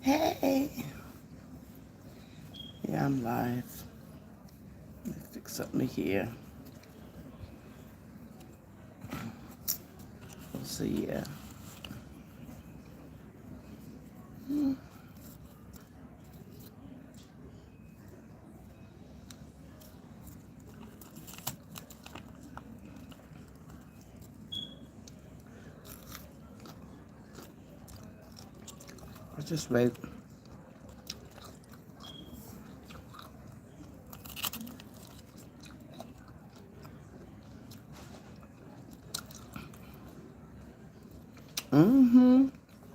Hey, yeah, I'm live. Let me fix up my hair. So yeah, I just wait.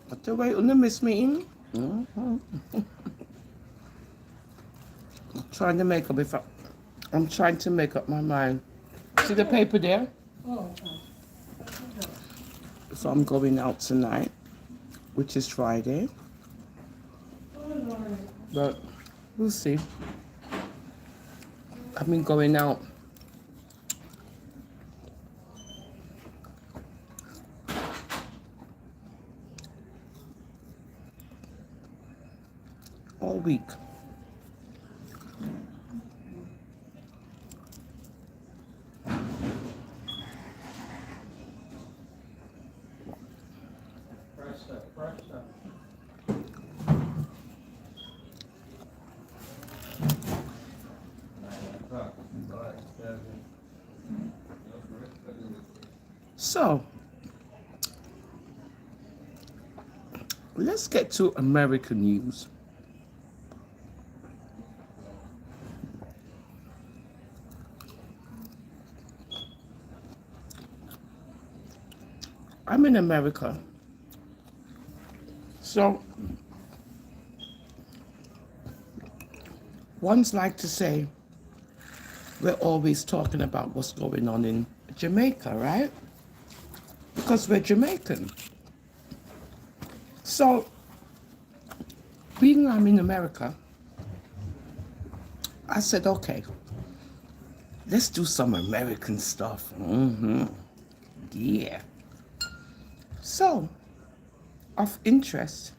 What the wait on the miss meeting? I'm trying to make up if I'm trying to make up my mind. See the paper there? So I'm going out tonight, which is Friday. But we'll see. I've been going out all week. So let's get to American news. I'm in America. So ones like to say we're always talking about what's going on in Jamaica, right? Because we're Jamaican. So being I'm in America, I said, okay, let's do some American stuff. Yeah. So, of interest,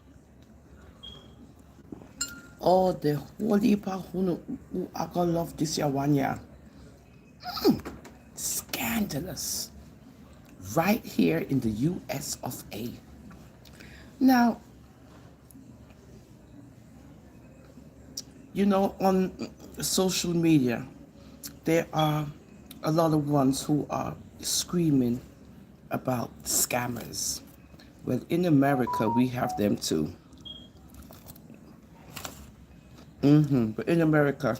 oh, the whole heap of who I gonna love this year 1 year. Scandalous. Right here in the US of A. Now, you know, on social media, there are a lot of ones who are screaming about scammers. Well, in America, we have them too. But in America,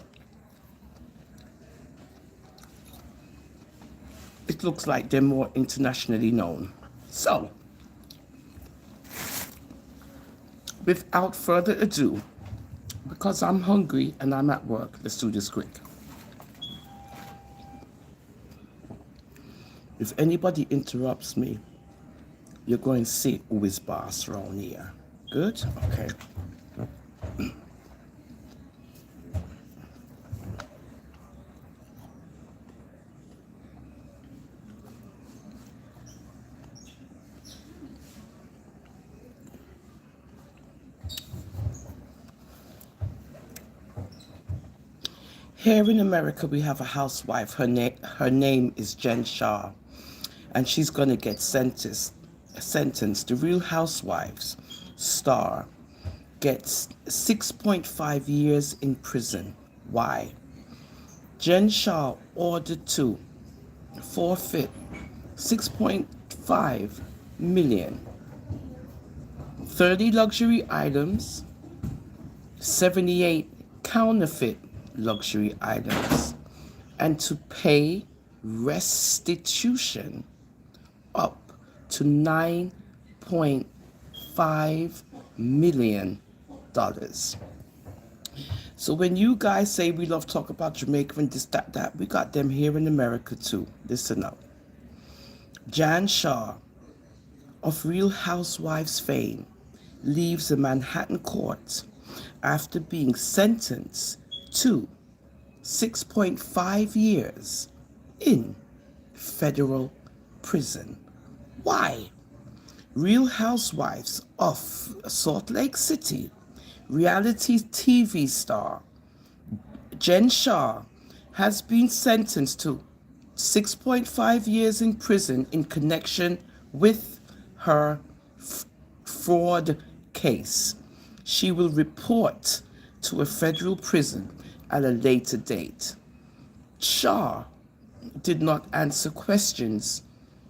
it looks like they're more internationally known. So, without further ado, because I'm hungry and I'm at work, let's do this quick. If anybody interrupts me, you're going to see who is boss around here. Good? Okay. Here in America, we have a housewife. Her name is Jen Shah, and she's going to get sentenced. The Real Housewives star gets 6.5 years in prison. Why? Jen Shah ordered to forfeit 6.5 million, 30 luxury items, 78 counterfeit luxury items, and to pay restitution up to $9.5 million. So when you guys say we love talk about Jamaica and this, that, we got them here in America too. Listen up. Jen Shah of Real Housewives fame leaves a Manhattan court after being sentenced to 6.5 years in federal prison. Why? Real Housewives of Salt Lake City reality TV star Jen Shah has been sentenced to 6.5 years in prison in connection with her fraud case. She will report to a federal prison at a later date. Shah did not answer questions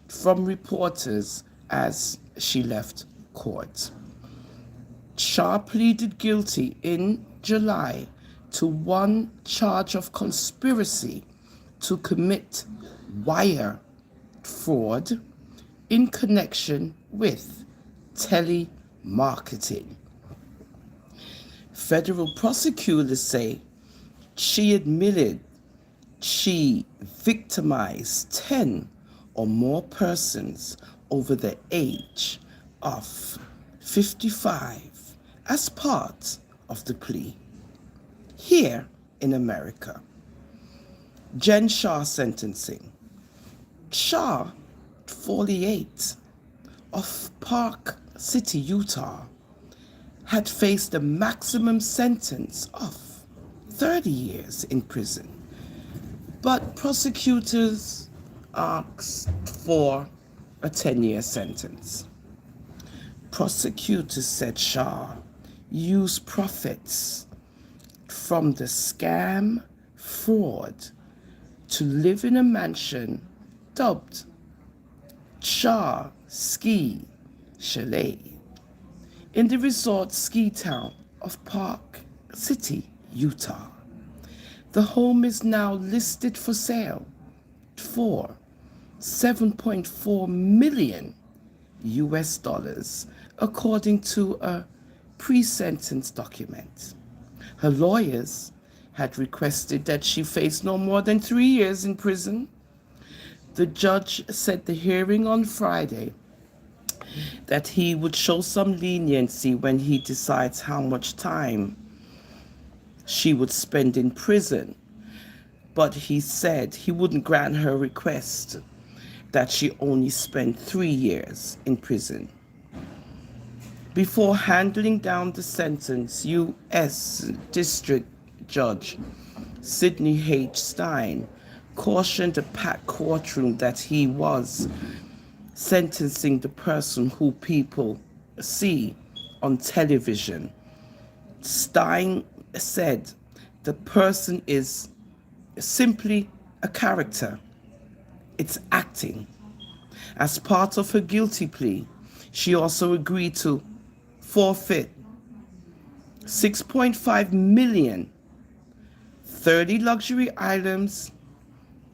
from reporters as she left court. Shah pleaded guilty in July to one charge of conspiracy to commit wire fraud in connection with telemarketing. Federal prosecutors say she admitted she victimized 10 or more persons over the age of 55 as part of the plea. Here in America, Jen Shah sentencing. Shah, 48, of Park City, Utah, had faced a maximum sentence of 30 years in prison, but prosecutors asked for a 10-year sentence. Prosecutors said Shah used profits from the scam fraud to live in a mansion dubbed Shah Ski Chalet in the resort ski town of Park City, Utah. The home is now listed for sale for $7.4 million US dollars, according to a pre-sentence document. Her lawyers had requested that she face no more than 3 years in prison. The judge said the hearing on Friday that he would show some leniency when he decides how much time she would spend in prison, but he said he wouldn't grant her request that she only spend 3 years in prison. Before handing down the sentence, U.S. District Judge Sidney H. Stein cautioned a packed courtroom that he was sentencing the person who people see on television. Stein said the person is simply a character. It's acting. As part of her guilty plea, she also agreed to forfeit $6.5 million, 30 luxury items,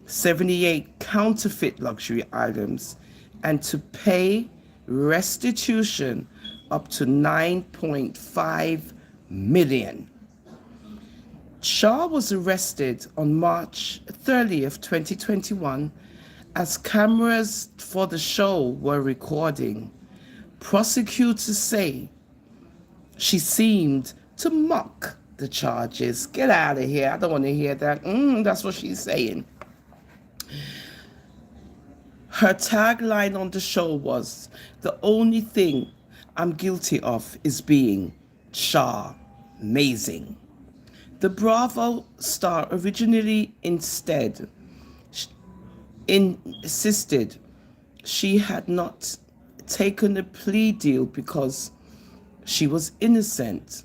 78 counterfeit luxury items, and to pay restitution up to $9.5 million. Shah was arrested on March 30th, 2021, as cameras for the show were recording. Prosecutors say she seemed to mock the charges. Get out of here. I don't want to hear that. That's what she's saying. Her tagline on the show was, "The only thing I'm guilty of is being Shah amazing." The Bravo star originally insisted she had not taken a plea deal because she was innocent.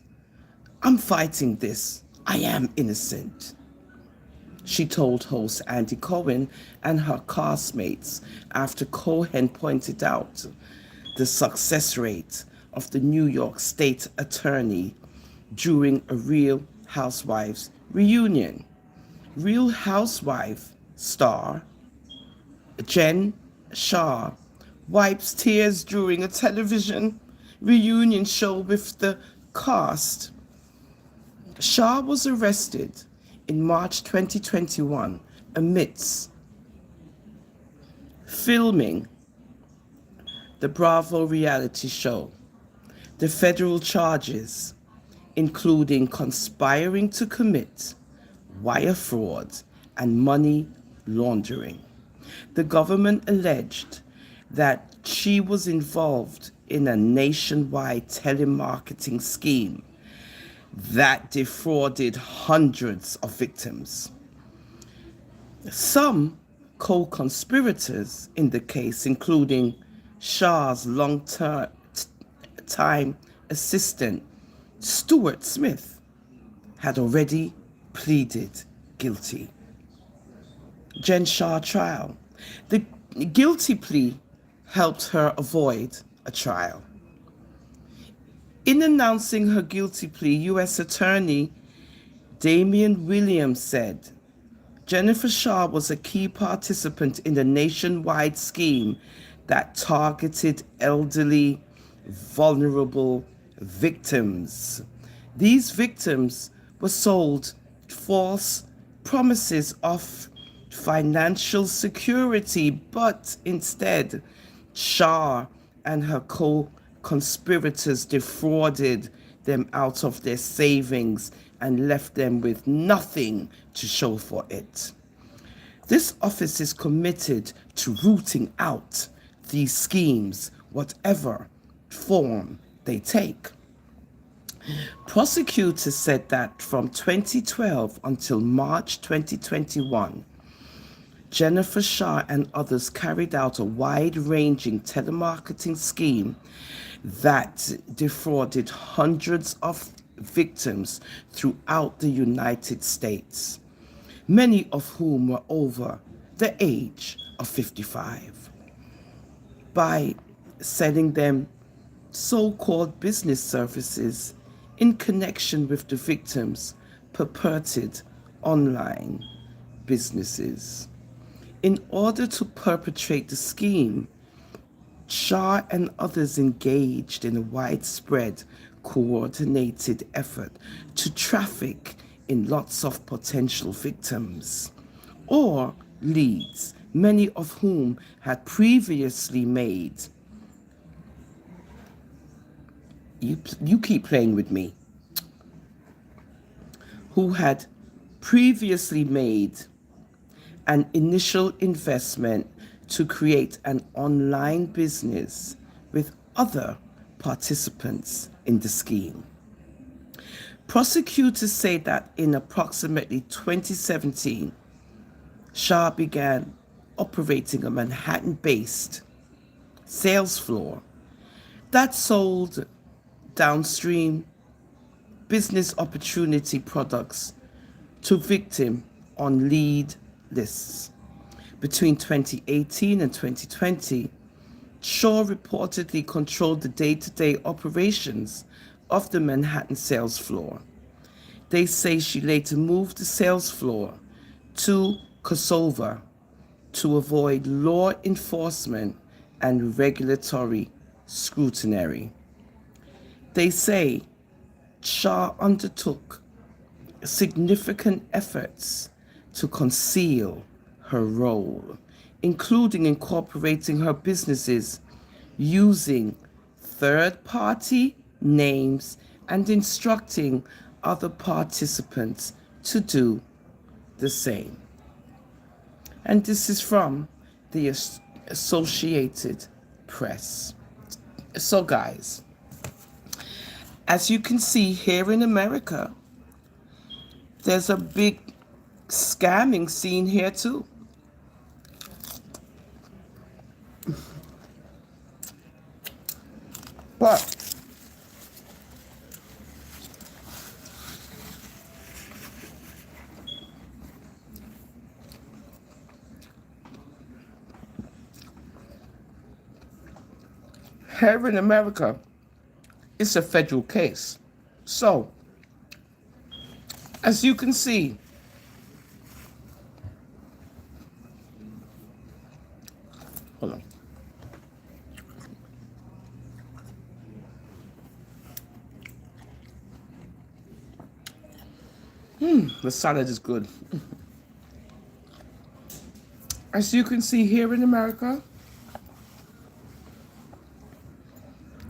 "I'm fighting this. I am innocent," she told host Andy Cohen and her castmates after Cohen pointed out the success rate of the New York State Attorney during a Real Housewives reunion. Real Housewife star Jen Shah wipes tears during a television reunion show with the cast. Shah was arrested in March 2021 amidst filming the Bravo reality show. The federal charges, including conspiring to commit wire fraud and money laundering. The government alleged that she was involved in a nationwide telemarketing scheme that defrauded hundreds of victims. Some co-conspirators in the case, including Shah's long-time assistant, Stuart Smith, had already pleaded guilty. Jen Shah trial. The guilty plea helped her avoid a trial. In announcing her guilty plea, U.S. Attorney Damian Williams said, Jennifer Shah was a key participant in a nationwide scheme that targeted elderly, vulnerable victims. These victims were sold false promises of financial security, but instead, Shah and her co-conspirators defrauded them out of their savings and left them with nothing to show for it. This office is committed to rooting out these schemes, whatever form they take. Prosecutors said that from 2012 until March 2021, Jennifer Shah and others carried out a wide-ranging telemarketing scheme that defrauded hundreds of victims throughout the United States, many of whom were over the age of 55, by selling them so-called business services in connection with the victims' purported online businesses. In order to perpetrate the scheme, Shah and others engaged in a widespread, coordinated effort to traffic in lots of potential victims or leads, many of whom had previously made, you keep playing with me, who had previously made an initial investment to create an online business with other participants in the scheme. Prosecutors say that in approximately 2017, Shah began operating a Manhattan-based sales floor that sold downstream business opportunity products to victims on lead lists. Between 2018 and 2020, Shaw reportedly controlled the day-to-day operations of the Manhattan sales floor. They say she later moved the sales floor to Kosovo to avoid law enforcement and regulatory scrutiny. They say Shah undertook significant efforts to conceal her role, including incorporating her businesses using third-party names and instructing other participants to do the same. And this is from the Associated Press. So guys, as you can see here in America, there's a big scamming scene here too. But here in America, it's a federal case. So, as you can see, hold on. The salad is good. As you can see here in America,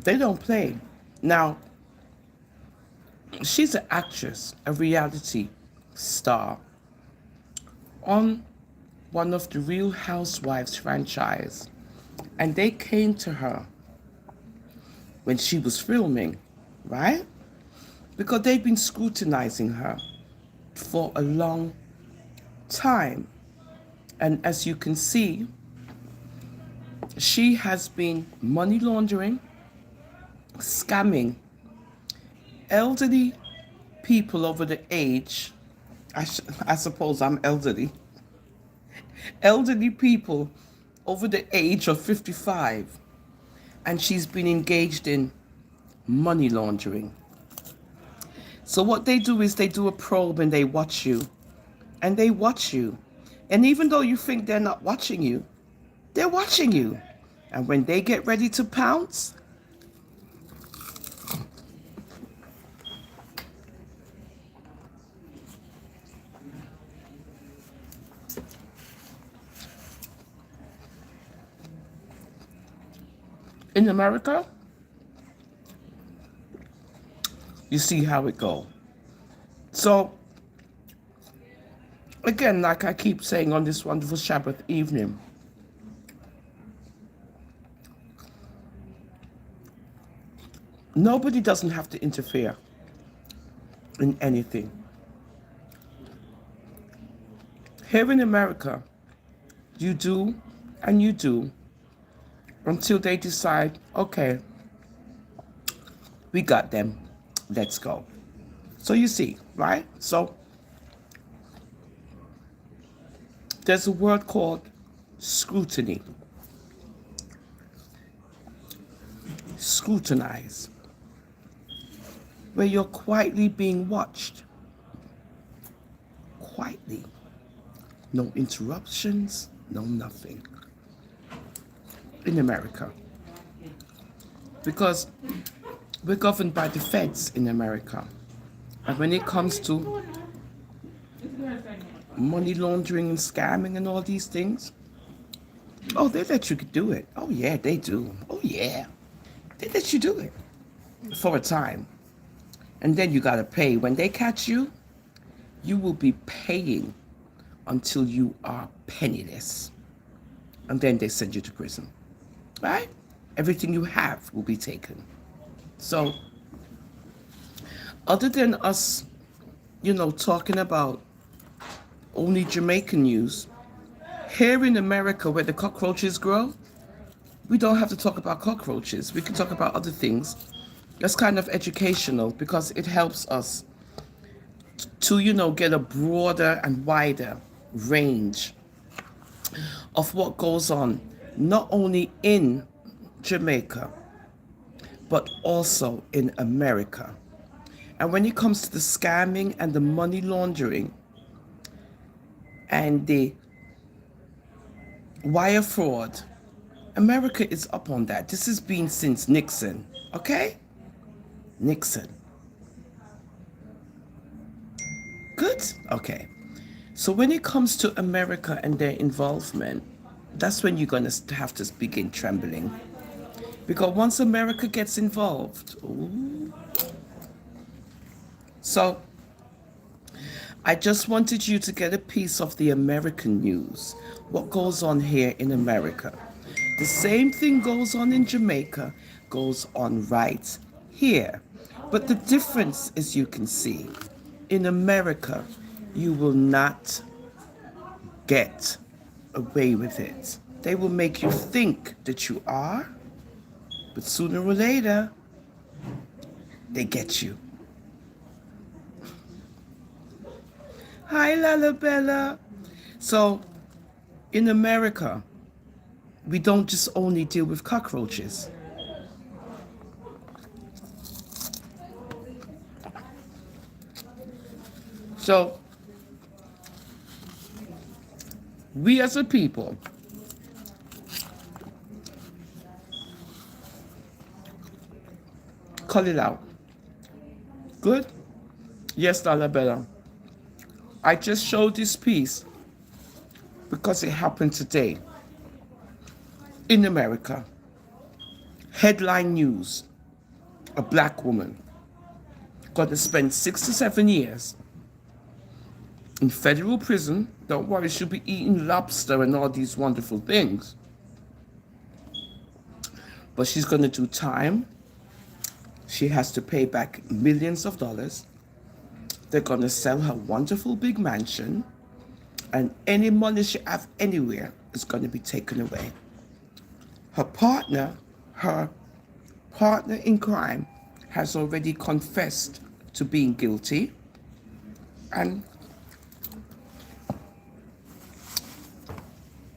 they don't play. Now, she's an actress, a reality star on one of the Real Housewives franchise. And they came to her when she was filming, right? because they've been scrutinizing her for a long time. And as you can see, she has been money laundering, scamming elderly people over the age, I suppose I'm elderly, elderly people over the age of 55. And she's been engaged in money laundering. So what they do is they do a probe and they watch you. And they watch you. And even though you think they're not watching you, they're watching you. And when they get ready to pounce, in America, you see how it goes. So, again, like I keep saying on this wonderful Sabbath evening, nobody doesn't have to interfere in anything. Here in America, you do and you do until they decide, okay, we got them, let's go. So you see, right? So there's a word called scrutiny. Scrutinize. Where you're quietly being watched. Quietly. No interruptions, no nothing. In America. Because we're governed by the feds in America. And when it comes to money laundering and scamming and all these things, oh, they let you do it. Oh, yeah, they do. Oh, yeah. They let you do it for a time. And then you got to pay. When they catch you, you will be paying until you are penniless. And then they send you to prison. Right? Everything you have will be taken. So, other than us, talking about only Jamaican news, here in America where the cockroaches grow, we don't have to talk about cockroaches. We can talk about other things. That's kind of educational because it helps us to, get a broader and wider range of what goes on, not only in Jamaica, but also in America. And when it comes to the scamming and the money laundering and the wire fraud, America is up on that. This has been since Nixon, okay? Nixon. Good? Okay. So when it comes to America and their involvement, that's when you're going to have to begin trembling. Because once America gets involved, ooh. So I just wanted you to get a piece of the American news, what goes on here in America. The same thing goes on in Jamaica, goes on right here. But the difference, as you can see, in America, you will not get away with it. They will make you think that you are, but sooner or later, they get you. Hi, Lalabella. So, in America, we don't just only deal with cockroaches. So, we as a people call it out. Good? Yes, Lalabella. I just showed this piece because it happened today in America. Headline news: a black woman got to spend 6 to 7 years in federal prison. Don't worry, she'll be eating lobster and all these wonderful things. But she's going to do time She has to pay back millions of dollars. They're going to sell her wonderful big mansion, and any money she have anywhere is going to be taken away. Her partner in crime, has already confessed to being guilty, and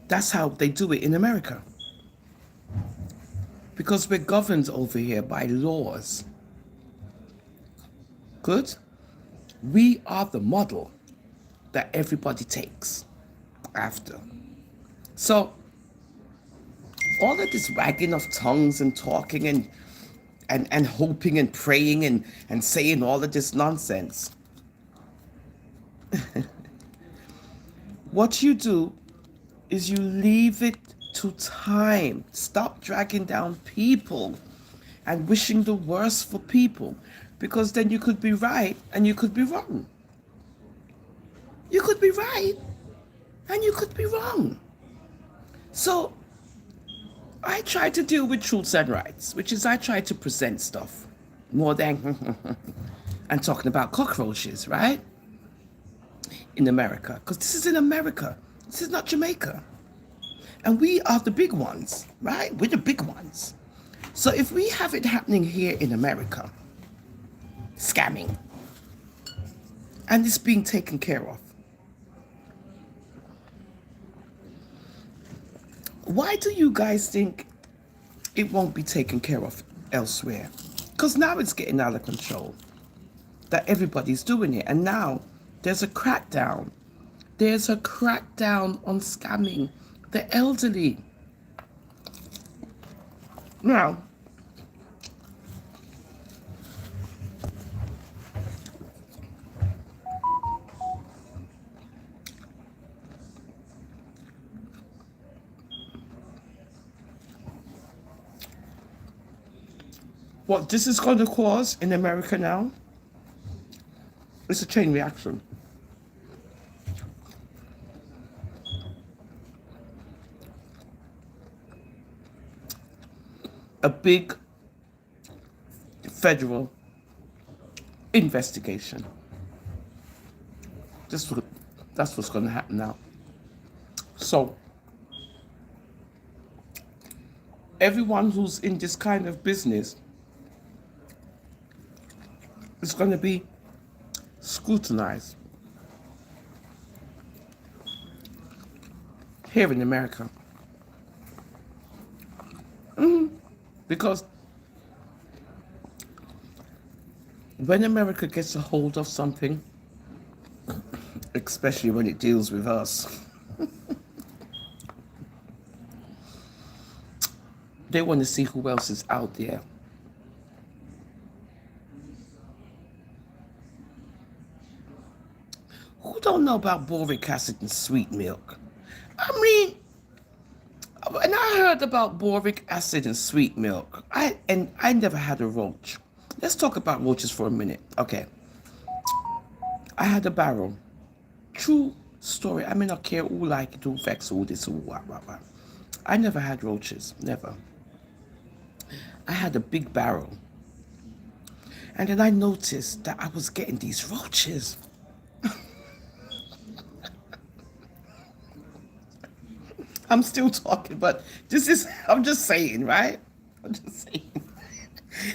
that's how they do it in America. Because we're governed over here by laws. Good? We are the model that everybody takes after. So, all of this wagging of tongues and talking and hoping and praying and saying all of this nonsense. What you do is you leave it to time. Stop dragging down people and wishing the worst for people, because then you could be right and you could be wrong. You could be right and you could be wrong. So I try to deal with truths and rights, which is I try to present stuff more than and talking about cockroaches, right? In America, because this is in America. This is not Jamaica. And we are the big ones, right? We're the big ones. So if we have it happening here in America, scamming, and it's being taken care of, why do you guys think it won't be taken care of elsewhere? Because now it's getting out of control, that everybody's doing it. And now there's a crackdown. There's a crackdown on scamming the elderly. Now, what this is going to cause in America now is a chain reaction. A big federal investigation. That's what's going to happen now. So, everyone who's in this kind of business is going to be scrutinized here in America. Because when America gets a hold of something, especially when it deals with us, they want to see who else is out there. Who don't know about boric acid and sweet milk? I mean, when I heard about boric acid and sweet milk, I never had a roach. Let's talk about roaches for a minute. Okay. I had a barrel. True story. I may not care who like it, who vex, who this, who what. I never had roaches. Never. I had a big barrel. And then I noticed that I was getting these roaches. I'm still talking, but I'm just saying, right? I'm just saying.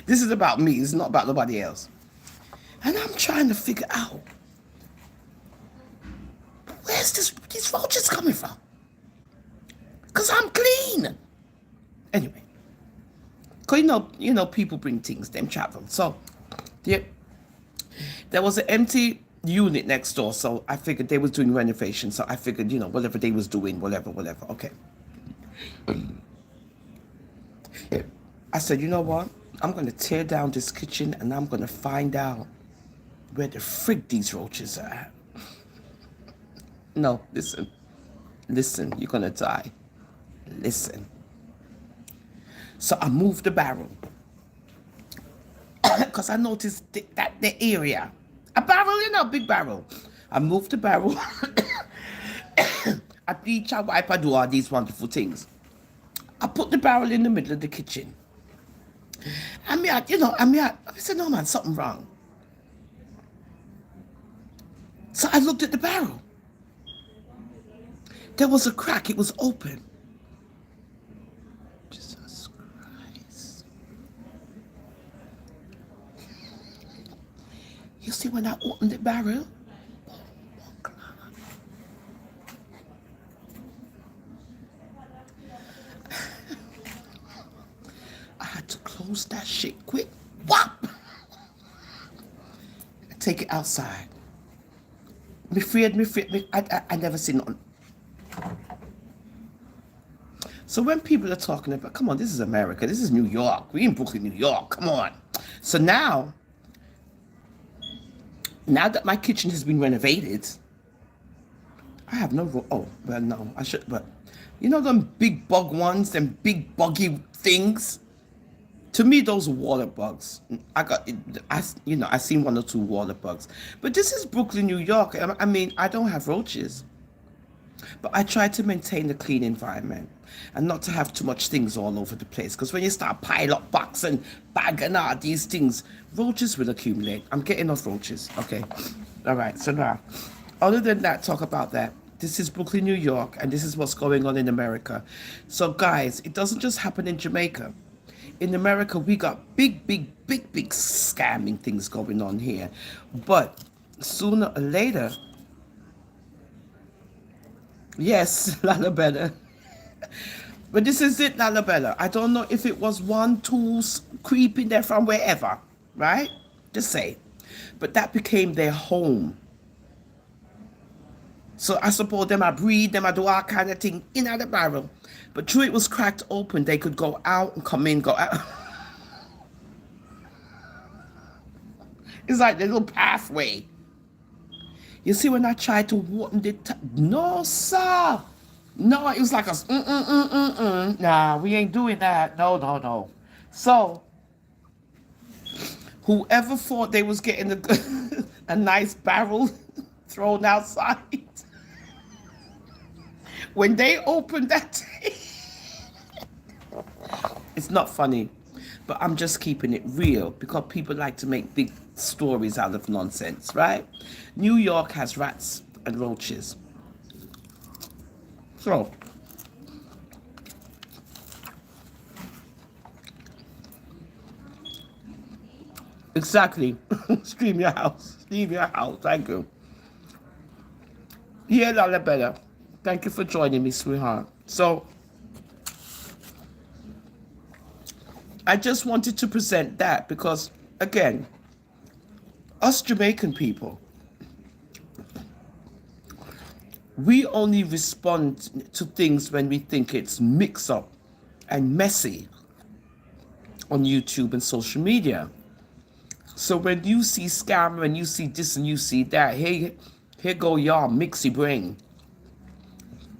This is about me, it's not about nobody else. And I'm trying to figure out, where's these roaches coming from? Because I'm clean. Anyway, because you know, people bring things, them travel. So, there was an empty unit next door, so I figured they was doing renovation, so I figured, whatever they was doing, whatever, okay. I said, you know what, I'm going to tear down this kitchen and I'm going to find out where the frig these roaches are at. No, listen, you're going to die. Listen. So I moved the barrel because I noticed that the area, a barrel, big barrel. I moved the barrel. I bleach, I wipe, I do all these wonderful things. I put the barrel in the middle of the kitchen. I said, no man, something wrong. So I looked at the barrel. There was a crack, it was open. Jesus Christ. You see when I opened the barrel? I had to close that shit quick. Whop! Take it outside. I never seen none. So when people are talking about, come on, this is America, this is New York, we in Brooklyn, New York, come on. So now that my kitchen has been renovated, I have no, oh, well, no, I should, but you know them big bug ones, them big buggy things? To me, those are water bugs. I seen one or two water bugs. But this is Brooklyn, New York. I mean, I don't have roaches. But I try to maintain a clean environment and not to have too much things all over the place. Because when you start pile up box and bag and all these things, roaches will accumulate. I'm getting off roaches. Okay. All right. So now, other than that, talk about that. This is Brooklyn, New York, and this is what's going on in America. So guys, it doesn't just happen in Jamaica. In America, we got big scamming things going on here. But sooner or later, yes, Lalabella. But this is it, Lalabella. I don't know if it was 1, 2 creeping there from wherever, right? Just say. But that became their home. So I suppose them I breed, them I do all kind of thing in the barrel. But through it was cracked open, they could go out and come in, go out. It's like the little pathway. You see when I tried to warn the no, sir. No, it was like a Nah, we ain't doing that. No. So whoever thought they was getting a nice barrel thrown outside, when they opened that, it's not funny, but I'm just keeping it real because people like to make big stories out of nonsense, right? New York has rats and roaches. So, exactly. Stream your house. Leave your house. Thank you. Yeah, Lalabella. Thank you for joining me, sweetheart. So, I just wanted to present that because, again, us Jamaican people, we only respond to things when we think it's mixed up and messy on YouTube and social media. So when you see scam and you see this and you see that, hey, here go y'all mixy brain.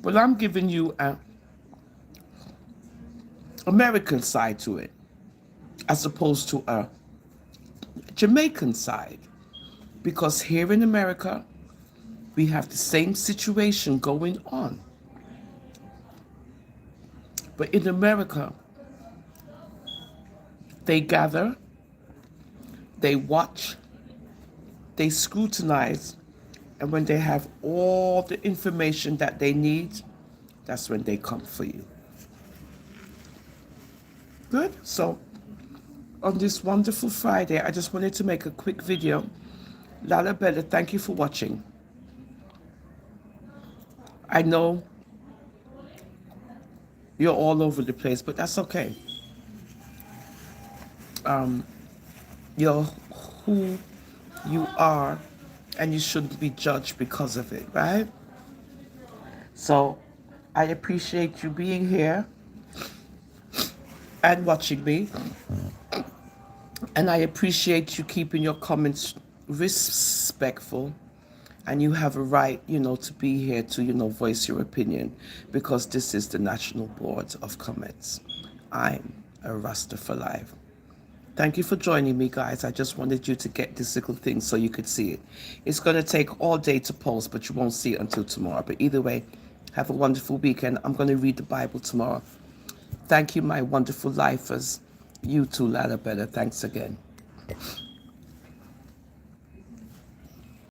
But I'm giving you an American side to it, as opposed to a Jamaican side. Because here in America, we have the same situation going on. But in America, they gather, they watch, they scrutinize, and when they have all the information that they need, that's when they come for you. Good? So, on this wonderful Friday, I just wanted to make a quick video. Lalabella, thank you for watching. I know you're all over the place, but that's okay. You're who you are, and you shouldn't be judged because of it, right? So I appreciate you being here and watching me. And I appreciate you keeping your comments respectful. And you have a right, to be here to, voice your opinion, because this is the National Board of Comments. I'm a Rasta for life. Thank you for joining me, guys. I just wanted you to get this little thing so you could see it. It's going to take all day to post, but you won't see it until tomorrow. But either way, have a wonderful weekend. I'm going to read the Bible tomorrow. Thank you, my wonderful lifers. You too, ladder better. Thanks again.